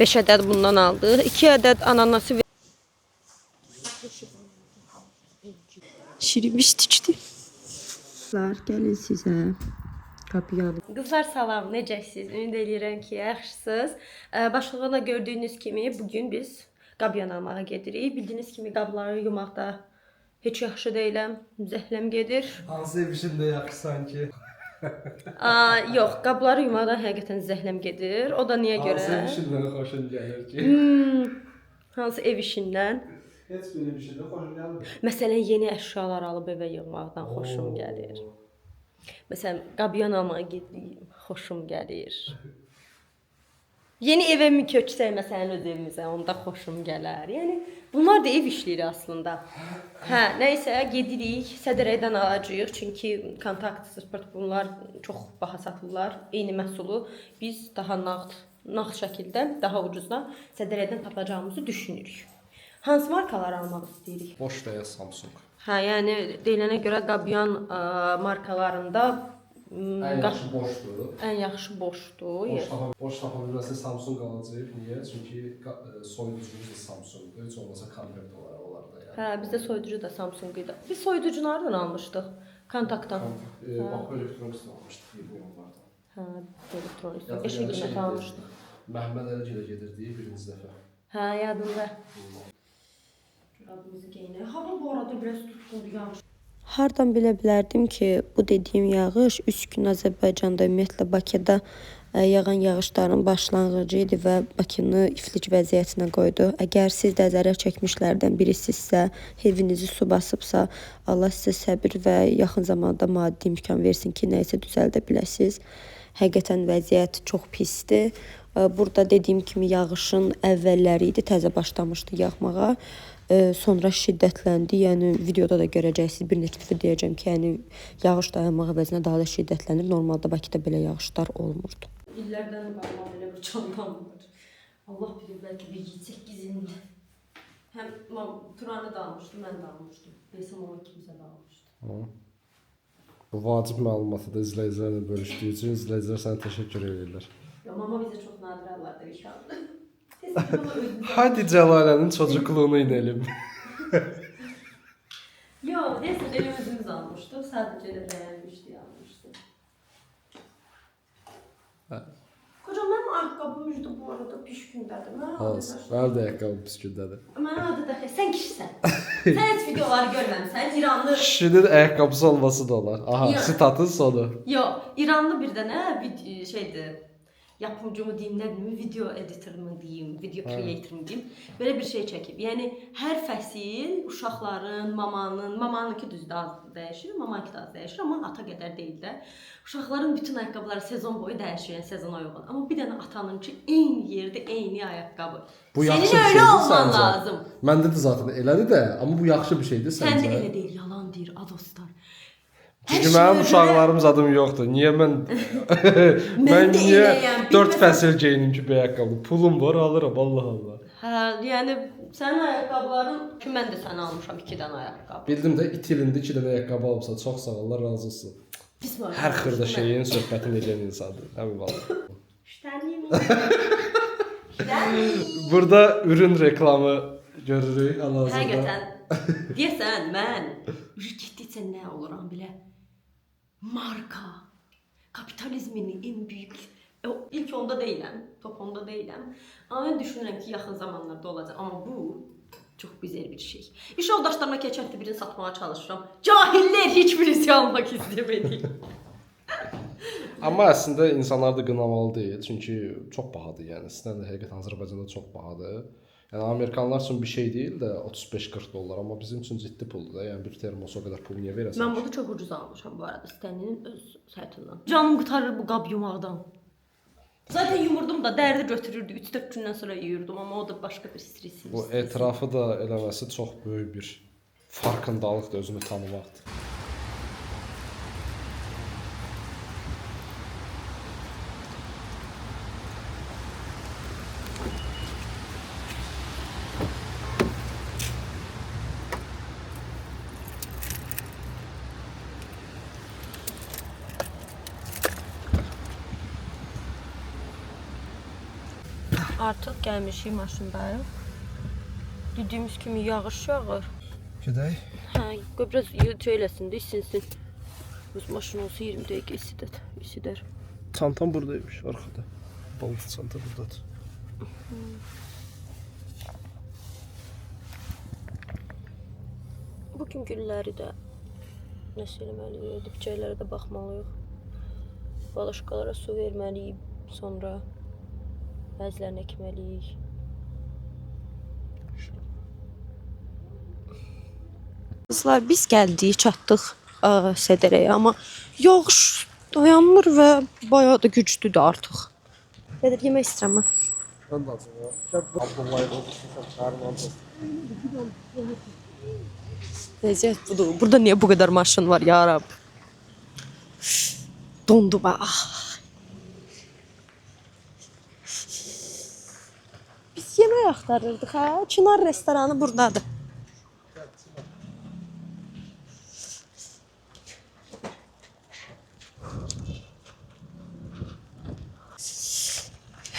5 ədəd bundan aldıq. 2 ədəd ananası və şirimiş tikdi. Gəlin sizə Qabiyan. Qızlar salam, necəsiniz? Ümid edirəm ki, yaxşısınız. Başlığında gördüyünüz kimi bugün biz Qabiyan almağa gedirik. Bildiyiniz kimi qabları yumaqda heç yaxşı deyiləm, zəhləm gedir. Hansı ev işində yaxşı sanki? Yox, qabları yumaqda həqiqətən zəhləm gedir. O da niyə görə? Hansı ev işindən xoşun gəlir ki? Hansı ev işindən? Heç bir ev işində xoşun gəlmir. Məsələn, yeni əşyalar alıb evə yığmaqdan xoşum gəlir. Məsələn, Qabiyan almağa gedirik, xoşum gəlir. Yeni evə mi köçsək, məsələn, öz evimizə, onda xoşum gələr. Yəni, bunlar da ev işləri aslında. Nəysə, gedirik, Sədərəkdən alacağıq. Çünki kontakt, sport bunlar çox baha satırlar. Eyni məhsulu biz daha nağd şəkildə, daha ucuzda Sədərəkdən tapacağımızı düşünürük. Hansı markalar almaq istəyirik? Boş və ya Samsung. Yəni deyilənə görə Qabiyan markalarında Ən yaxşı boşdur. Ən yaxşı boşdur. Boş tapa bilməsə Samsung alacağıq. Niyə? Çünki soyuducumuz da Samsungdur. Heç olmasa kompakt olar da yəni. Bizdə soyuducu da Samsung idi. Biz soyuducu nereden almışdıq? Kontaktdan. Bax, elektronikdən almışdıq 20 yollardan. Elektronikdən. Eşə qiymət almışdıq. Məhməd Əligilə gedirdik birinci dəfə. Yadımda. Adımızı geyinir. Hava bu arada biraz tutqundu, yağış. Hardan bilə bilərdim ki, bu dediyim yağış 3 gün Azərbaycanda, ümumiyyətlə Bakıda yağan yağışların başlanğıcı idi və Bakını iflic vəziyyətinə qoydu. Əgər siz də zərər çəkmişlərdən birisinizsə, evinizi su basıbsa, Allah sizə səbir və yaxın zamanda maddi imkan versin ki, nəyisə düzəldə biləsiniz. Həqiqətən vəziyyət çox pisdir. Burada dediyim kimi yağışın əvvəlləri idi, təzə başlamışdı yağmağa. Sonra şiddətləndi. Yəni videoda da görəcəksiniz. Bir neçə dəfə deyəcəm ki, yəni yağış dayanmaq əvəzinə daha da şiddətlənir. Normalda Bakıda belə yağışlar olmurdu. İllərdən qalma belə bir çantam var. Allah bilir, bəlkə bir 7-8 ildir. Həm Turanı da almışdım, mən də almışdım. Desəm ona kimsə də almışdı. Bu vacib məlumatı da izləyicilərlə bölüşdüyü üçün izləyicilər sənə təşəkkür edirlər. Mama bizə çox nadir alırdı inşallah. Hadi Cəlalənin çocukluğunu inelim. Yox, deyəsən elə özümüz almışdıq. Sadəcə elə bəyənmişdik, almışdıq. Kocam, mənim ayaqqabım ücdə bu arada piş gündədir. Mənim də ayaqqabım pis gündədir. Mənim adı da sən kişisən. Sən heç videoları görməmsən. İranlı... Kişinin ayaqqabısı olması da olar. Aha, sitatın sonu. Yox, İranlı bir dənə şeydir. Yapımcımı deyim, nə bilim, video editorumu deyim, video creator'umu deyim. Belə bir şey çəkib. Yəni hər fəsil uşaqların, mamanınki düzdür az dəyişir, mamanınki də az dəyişir, amma ata qədər deyil də. Uşaqların bütün ayaqqabıları sezon boyu dəyişir, yəni sezona uyğun. Amma bir dənə atanınki eyni yerdə eyni ayaqqabı. Bu yaxşı Senin bir şeydir öyle olman səncə? lazım. Məndə də zaten elədir də, amma bu yaxşı bir şeydir səncə? Sən də elə deyil, yalan deyir, adostar. Çünki mənim uşaqlarımız adım yoxdur. Niyə mən niyə 4 fəsil geyinim ki, bu ayaqqabı? Pulum var, alıram, Allah Allah. Yəni sənin ayaqqabıların ki, mən də sənə almışam 2 dənə ayaqqabı. Bildim də it ilində 2 dənə ayaqqabı alıbsa, çox sağ ol, Allah razı olsun. Hər xırda şeyin söhbətini edən insandır. Həmin vaxt. Burada ürün reklamı görürük hal-hazırda. Həqiqətən. Deyəsən mən getdikcə nə oluram bilə? Marka. Kapitalizmin en büyük ilk onda deyiləm, top onda deyiləm. Amma mən düşünürəm ki, yaxın zamanlarda olacaq. Amma bu çox güzel bir şey. İş yoldaşlarıma keçən həftə birini satmağa çalışıram. Cahillər heç birisi almaq istəmədi. Amma əslində insanlar da qınamalı deyil. Çünki çox bahadır yəni. Sizdən də həqiqətən Azərbaycanda çox bahadır. Yəni Amerikanlar üçün bir şey deyil də 35-40 dollar, amma bizim üçün ciddi puldur da. Yəni bir termos o qədər pul niyə verəsən? Mən bunu çox ucuz almışam bu arada Stanley'nin öz saytından. Canım qurtarır bu qab yumaqdan. Zaten yumurdum da dərdi götürürdü. 3-4 gündən sonra yeyirdim, amma o da başqa bir stres. Bu etrafı da eləməsi çox böyük bir farkındalıqdır, özünü tanımaqdır. Artıq gəlmişik maşındayıq. Dediyimiz kimi yağış yağır. Gedək. Hə, qoy biraz söyləsin də, isinsin. Biz maşın olsa 20 dəqiqə isidər. Çantam buradaymış, arxada. Balıq çanta buradadır. Bugün günləri də nəsə eləməliyik, dibçəklərə də baxmalıyıq. Balaşqalara su verməliyik, sonra bəzilərini əkməliyik. Qızlar, biz gəldik, çatdıq Sədərəyə, amma yağış dayanmır və bayağı da güclüdür artıq. Qədər yemək istəyirəm mən. Mən də acım ya. Abdullah'ı olmuşsam çağırmam. Vəziyyət budur. Burada niyə bu qədər maşın var ya Rab? Dondum ha. Biz yemək axtarırdıq ha. Çınar restoranı buradadır.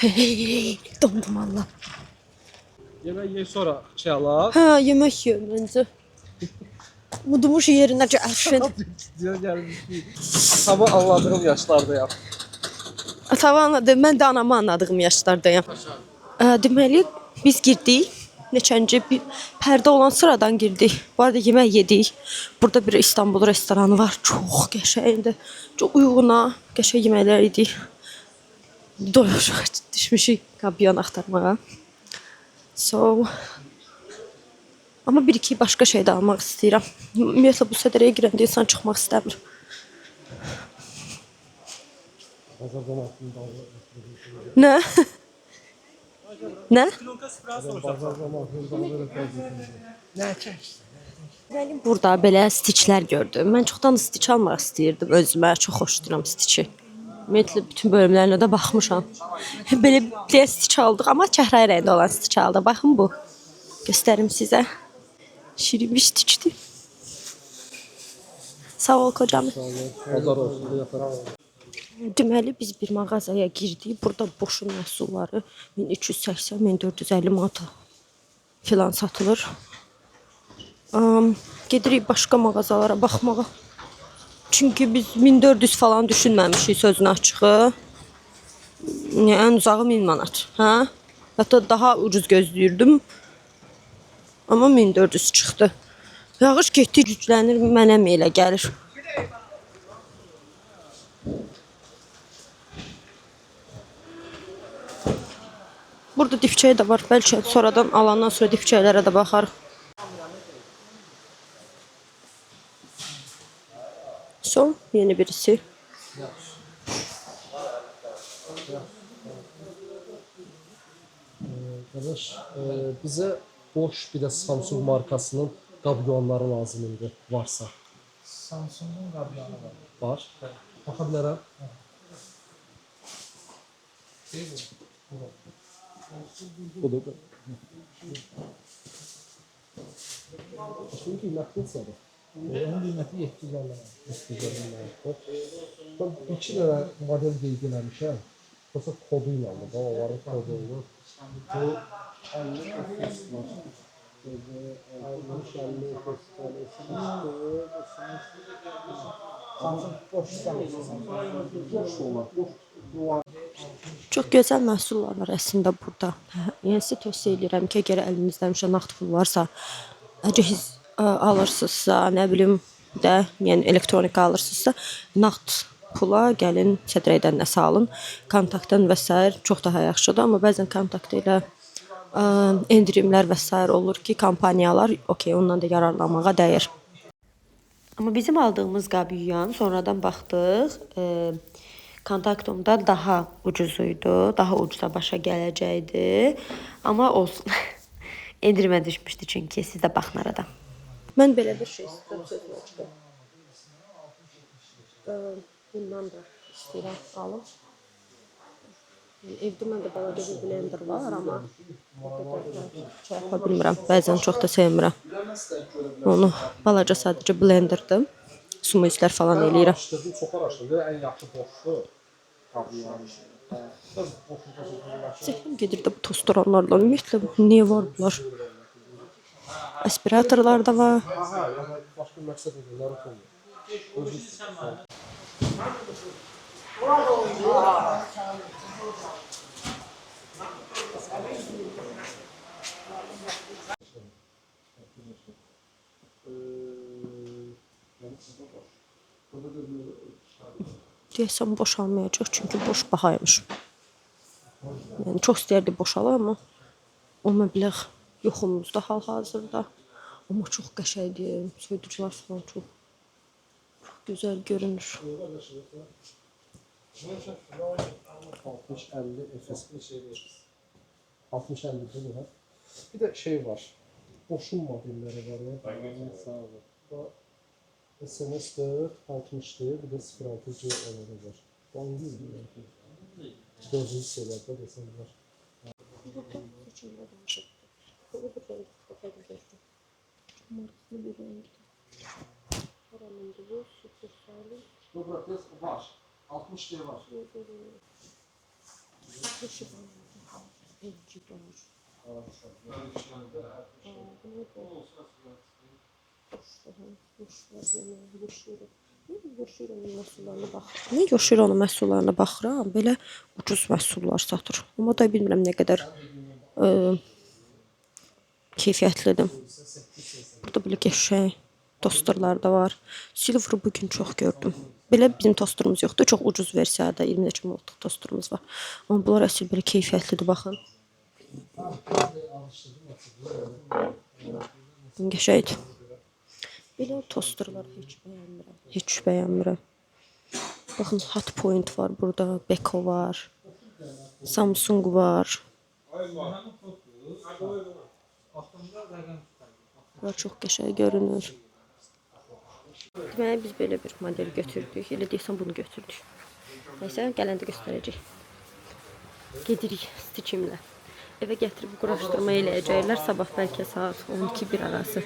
Hey, dondum Allah. Yemək ye sonra şey alaq. Hə, yemək yeyim məncə. Mudumuş yerinə gəlsin. Diyor gəlmişik. Sabah anladığım yaşlardayam. Atavı anladım, mən də anamı anladığım yaşlardayam. Deməli, biz girdik. Neçənci bir pərdə olan sıradan girdik. Bu arada yemək yedik. Burada bir İstanbul restoranı var. Çox qəşəngdir. Çox uyguna, qəşəng yeməklər yedik. Doyuruq, düşmüşük kampiyon axtarmağa. Amma bir-iki başqa şey də almaq istəyirəm. Ümumiyyətlə bu Sədərəyə girəndə insan çıxmaq istəmir. Nə? Nə? Burada belə stiçlər gördüm. Mən çoxdan stiç almaq istəyirdim özümə. Çox xoşlayıram stiçi. Ümumiyyətlə bütün bölümlərinə də baxmışam. Belə bir stiç aldıq, amma çəhrayı rəngdə olan stiç aldıq. Baxın bu. Göstərim sizə. Şirin bir stiçdir. Sağ ol kocam. Pazar olsun, yataraq. Deməli biz bir mağazaya girdik. Burada boşun məhsulları 1380-1450 manata filan satılır. Gedirik başqa mağazalara baxmağa. Çünki biz 1400 falan düşünməmişik sözün açığı. Ən uzağı 1000 manat. Hə? Hətta daha ucuz gözləyirdim. Amma 1400 çıxdı. Yağış getdi, güclənir, mənə elə gəlir. Burada dibçək də var. Bəlkə sonradan alandan sonra dibçəklərə də baxarıq. Son yeni birisi. Qardaş, bizə boş bir də Samsung markasının qabyoanları lazım idi, varsa. Samsung'un qabyanı var. Var. Baxa bilərəm. Budur. Çünki qiymətli neçədir? Onun qiyməti 750 lira. 750 manat. Ben 2 dənə model qeyd eləmişəm. Prosta kodu ilə aldım. Onların kodu olur. Bu 50 ofis var. 50 ofis var. Samsung boş Samsung. Boş olan, boş. Çox gözəl məhsullar var əslində burada. Yəni sizə tövsiyə edirəm ki, əgər əlinizdə nağd pul varsa, cehiz alırsınızsa, nə bilim də, yəni elektronika alırsınızsa, nağd pula gəlin Sədərəyədən nəsə alın. Kontaktdan və s. çox daha yaxşıdır, amma bəzən kontakt ilə endirimlər və s. olur ki, kampaniyalar okey, ondan da yararlanmağa dəyər. Amma bizim aldığımız qabiyyan sonradan baxdıq, kontaktumda daha ucuzuydu, daha ucuza başa gələcəkdi. Amma olsun. Endirimə düşmüşdü çünki siz də baxın arada. Mən belə bir şey istəyirəm. Bundan da istəyirəm alım. Evdə məndə balaca bir blender var, amma çay yapa bilmirəm. Bəzən çox da sevmirəm. Onu balaca sadəcə blenderdir. Sumuzlər falan eləyirəm. Araşdırdım, çox araşdırdım. Ən yaxşı boşdur. Qabyanı. Zəhləm gedir də bu tostoranlardan. Ümumiyyətlə niyə var bunlar? Aspiratorlar da var. Aha, yəni başqa məqsəd edirlər olmuyor. Deyəsən boşalmayacaq çünki boş bahaymış. Yəni çox istəyərdi boşala amma o məbləğ yoxumuzda hal-hazırda. Amma çox qəşəngdir. Soyuducular falan çox gözəl görünür. 60-50 Efes 60-50 bu. Bir də şey var. Boşun modelləri var ya. Sağ olun. Bu SMS 4 60'dır. Bir də 06 olanı var. Bu İngilizdir. 4-cü hissələrdə desəm var. Burada seçimdə danışıq. Bu bir renk çok güzel. Çok markaslı bir renk. Paramında bu süper sağlık. Dobra, tez var. 60 diye var. Dışı var. Elçi var. Nə Yoshiro məhsullarına baxıram, belə ucuz məhsullar satır. Amma da bilmirəm nə qədər keyfiyyətlidir. Burada belə qəşəng tosterlar da var. Silver bugün çox gördüm. Belə bizim tosterumuz yoxdur. Çox ucuz versiyada 20 neçə manatlıq tosterumuz var. Amma bunlar əsl belə keyfiyyətlidir, baxın. Qəşəngdir. Belə tosterlar heç bəyənmirəm. Heç bəyənmirəm. Baxın, Hotpoint var burada, Beko var. Samsung var. Bunlar çox qəşəng görünür. Deməli, biz belə bir model götürdük. Elə deyəsən bunu götürdük. Nəysə, gələndə göstərəcək. Gedirik seçimlə. Evə gətirib quraşdırma eləyəcəklər. Sabah bəlkə saat 12-1 arası.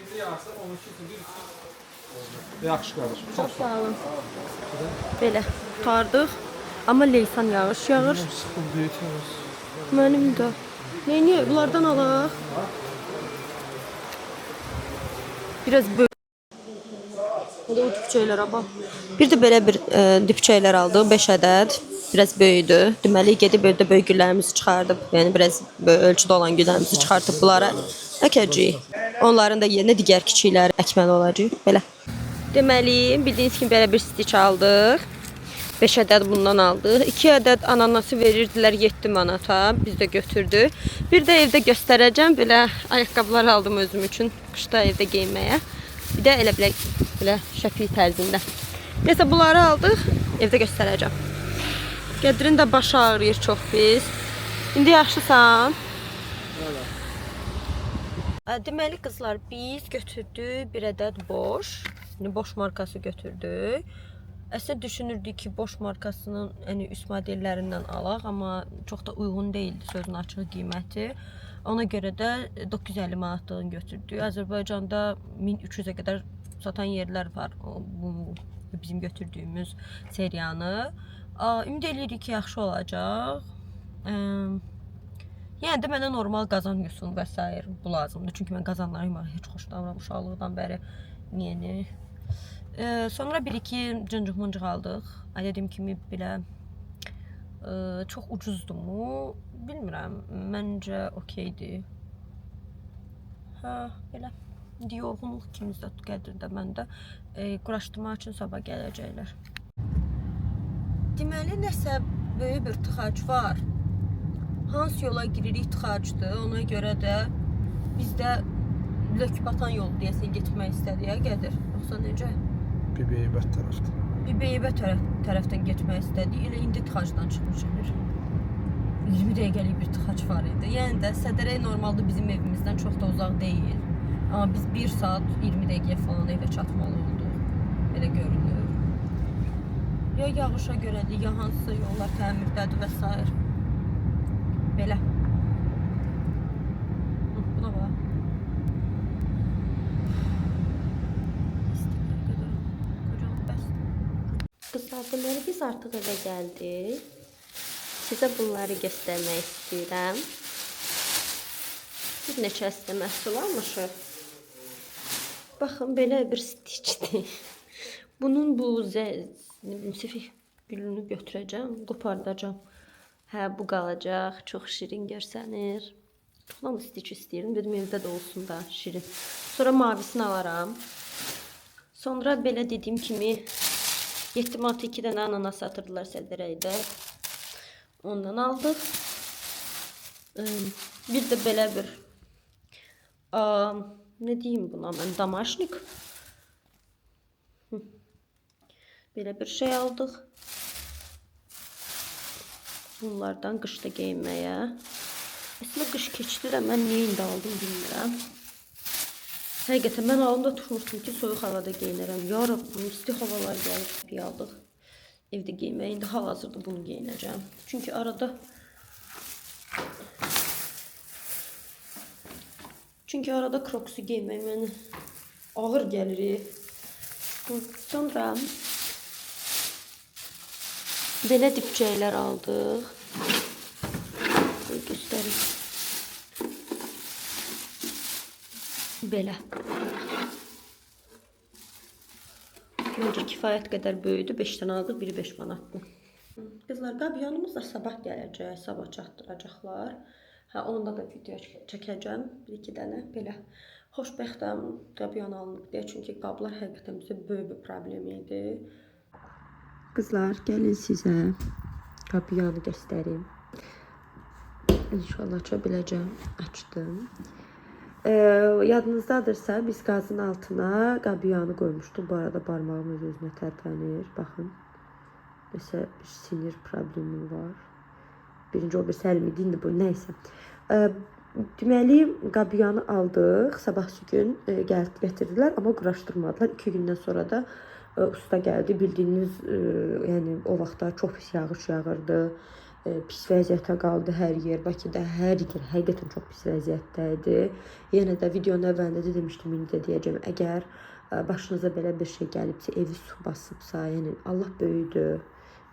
Yaxşı qardaşım. Çox sağ olun. Belə tutardıq. Amma leysan yağış yağır. Mənim də. Niyə? Bunlardan alaq. Biraz böyük. Burada o dipçəklərə bax. Bir də belə bir dipçəklər aldıq. 5 ədəd. Biraz böyüdü. Deməli, gedib evdə böyük güllərimizi çıxardıb. Yəni, biraz ölçüdə olan güllərimizi çıxartıb bunlara əkəcəyik. Onların da yerinə digər kiçikləri əkməli olacaq. Belə. Deməli, bildiyiniz kimi belə bir stiç aldıq. 5 ədəd bundan aldıq. 2 ədəd ananası verirdilər 7 manata. Biz də götürdük. Bir də evdə göstərəcəm. Belə ayaqqabılar aldım özüm üçün. Qışda evdə geyinməyə. Bir də elə belə şəfi tərzində. Neysə, bunları aldıq. Evdə göstərəcəm. Qədirin də başı ağrıyır çox pis. İndi yaxşısan? Deməli, qızlar, biz götürdük bir ədəd boş. Boş markası götürdük. Əslində düşünürdük ki, boş markasının üst modellərindən alaq, amma çox da uyğun deyildi sözün açıq qiyməti. Ona görə də 950 manatlığını götürdük. Azərbaycanda 1300-ə qədər satan yerlər var bu bizim götürdüyümüz seriyanı. Ümid edirik ki, yaxşı olacaq. Yəni də mənə normal qazan yusun və s. bu lazımdır. Çünki mən qazanları yumağı heç xoşlamıram uşaqlıqdan bəri. Niyəni? Sonra 1-2 cıncıq-mıncıq aldıq. Dediyim kimi belə çox ucuzdur mu? Bilmirəm. Məncə okeydir. Belə. İndi yorğunluq ikimizdə qədirdə məndə. Quraşdırmaq üçün sabah gələcəklər. Deməli, nəsə böyük bir tıxac var. Hansı yola giririk tıxacdır. Ona görə də bizdə Lökbatan yolu deyəsən getmək istədik, Qədir. Yoxsa necə? Bibeybət tərəfdən. Bibeybət tərəfdən getmək istədik. Elə indi tıxacdan çıxmışıq. 20 dəqiqəlik bir tıxac var idi. Yəni də Sədərək normalda bizim evimizdən çox da uzaq deyil. Amma biz 1 saat 20 dəqiqə falan evə çatmalı olduq. Belə görünür. Ya yağışa görədir, ya hansısa yollar təmirdədir və s. Belə. Buna bax. Qızlar, deməli biz artıq evə gəldik. Sizə bunları göstərmək istəyirəm. Bir neçə əsdə məhsul almışıq. Baxın, belə bir stiçdir. Bunun bu sifik gülünü götürəcəm, qopardacam. Hə, bu qalacaq. Çox şirin görsənir. Çoxdan stiç istəyirdim. Dedim, evdə də olsun da şirin. Sonra mavisini alaram. Sonra belə dediyim kimi 7 manata 2 dənə ananas satırdılar Sədərəydə. Ondan aldıq. Bir də belə bir ne diyeyim buna mən, damaşnik. Belə bir şey aldıq. Bunlardan qışda geyinməyə. Əslində qış keçdi də mən niyə indi aldım bilmirəm. Həqiqətən mən alımda tutmuşdum ki, soyuq havada geyinərəm. Yarın isti havalar gəlir, bir aldıq. Evdə geyinməyə. İndi hal-hazırda bunu geyinəcəm. Çünki arada kroksu geymək mənə ağır gəlir. Sonra belə dipçəklər aldıq. Göstərim. Belə. Məncə kifayət qədər böyüdü. 5 dənə aldıq, biri 5 manatdır. Qızlar, qabyanımız da sabah gələcək, sabah çatdıracaqlar. Hə, onda da video çəkəcəm, 1-2 dənə belə. Xoşbəxtəm qabyan alınıb deyə, çünki qablar həqiqətən bizə böyük bir problem idi. Qızlar, gəlin sizə qabyanı göstərim. İnşallah aça biləcəm. Açdım. Yadınızdadırsa, biz qazın altına qabyanı qoymuşduq. Bu arada barmağım öz-özünə tərpənir. Baxın. Mesela bir sinir problemim var. Birinci o bir səlmidi, indi bu, neysə. Deməli, qabyanı aldıq. Sabahsı gün gətirdilər, amma quraşdırmadılar. 2 gündən sonra da usta gəldi. Bildiyiniz, yəni o vaxtda çox pis yağış yağırdı. Pis vəziyyətə qaldı hər yer. Bakıda hər yer həqiqətən çox pis vəziyyətdə idi. Yenə də videonun əvvəlində də demişdim, indi də deyəcəm. Əgər başınıza belə bir şey gəlibsə, evi su basıbsa, yəni Allah böyüdür.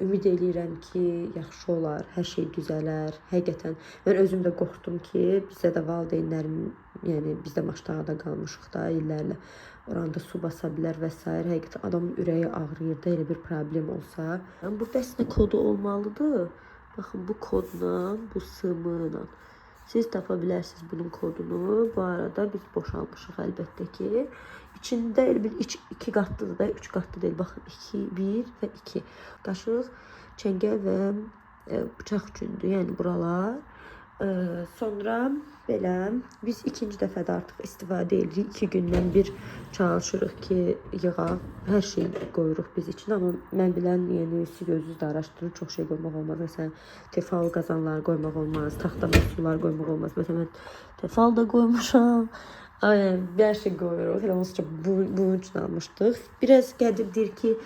Ümid eləyirəm ki, yaxşı olar, hər şey düzələr. Həqiqətən mən özüm də qorxdum ki, bizdə də valideynlərim, yəni biz də Maşdağada qalmışıq da illərlə. Oranda su basa bilər və s. Həqiqətən adamın ürəyi ağrıyır da, elə bir problem olsa. Burada əslində kodu olmalıdır. Baxın, bu kodla, bu sımla. Siz tapa bilərsiniz bunun kodunu. Bu arada biz boşalmışıq əlbəttə ki. İçində elə bir 2 qatlıdır da, 3 qatlı deyil. Baxın, 2, 1 və 2. Qaşıq, çəngəl və bıçaq üçündür, yəni buralar. Sonra belə biz ikinci dəfədə artıq istifadə edirik. 2 gündən bir çalışırıq ki, yığaq. Hər şey qoyuruq biz için. Amma mən bilən, yəni siz özünüz də araşdırın, çox şey qoymaq olmaz. Məsələn, tefal qazanları qoymaq olmaz, taxta məhsullar qoymaq olmaz. Məsələn, mən tefal da qoymuşam. Aynen, hər şey qoyuruq. Elə onsuz bunun üçün almışdıq. Biraz qədirdir ki,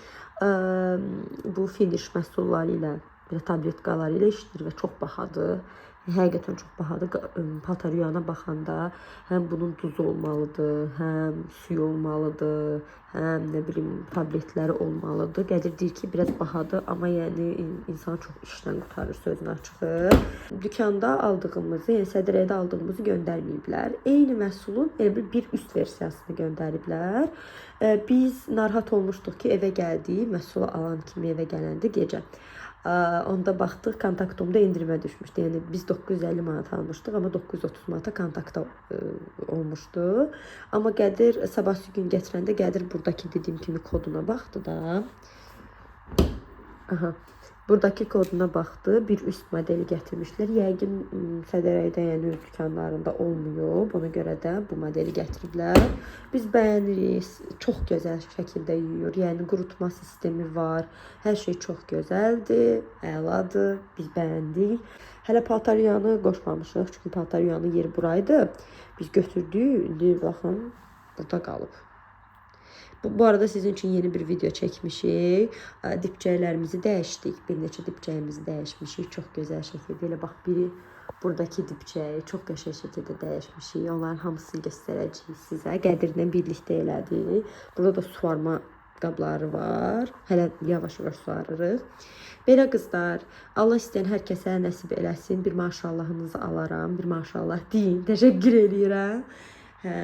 bu finish məhsulları ilə, tabletkaları ilə işləyir və çox bahadır. Həqiqətən çox bahadır. Paltaryana baxanda həm bunun duzu olmalıdır, həm suyu olmalıdır, həm nə bilim tabletləri olmalıdır. Qədirdir ki, biraz bahadır, amma yəni insanı çox işdən qurtarır, sözün açığı. Dükanda aldığımızı, yəni Sədərəydə aldığımızı göndərməyiblər. Eyni məhsulun elə bir üst versiyasını göndəriblər. Biz narahat olmuşduq ki, evə gəldik, məhsulu alan kimi evə gələndə gecə. Onda baxdıq, kontaktomda endirimə düşmüşdü. Yəni biz 950 manat almışdıq, amma 930 manata kontakta olmuşdu. Amma Qədir sabahsı gün gətirəndə Qədir buradakı dediyim kimi koduna baxdı da. Aha. Buradakı koduna baxdı. Bir üst modeli gətirmişlər. Yəqin Sədərəydə, yəni öz dükanlarında olmuyor. Buna görə də bu modeli gətiriblər. Biz bəyənirik. Çox gözəl şəkildə yuyur. Yəni qurutma sistemi var. Hər şey çox gözəldir, əladır. Biz bəyəndik. Hələ paltaryanı qoşmamışıq. Çünki paltaryanın yeri buraydı. Biz götürdük. İndi baxın, burada qalıb. Bu arada sizin için yeni bir video çəkmişik. Dipçəklərimizi dəyişdik. Bir neçə dipçəyimizi dəyişmişik. Çox gözəl şəkildə. Elə bax, biri buradakı dipçəyi çox qəşəng şəkildə dəyişmişik. Onların hamısını göstərəcəyik sizə. Qədirlə birlikdə elədik. Burada da suvarma qabları var. Hələ yavaş-yavaş suarırıq. Belə qızlar, Allah istəyən hər kəsə nəsib eləsin. Bir maşallahınızı alaram, bir maşallah deyin. Təşəkkür edirəm. Hə,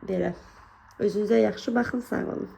belə. Özünüzə yaxşı baxın, sağ olun.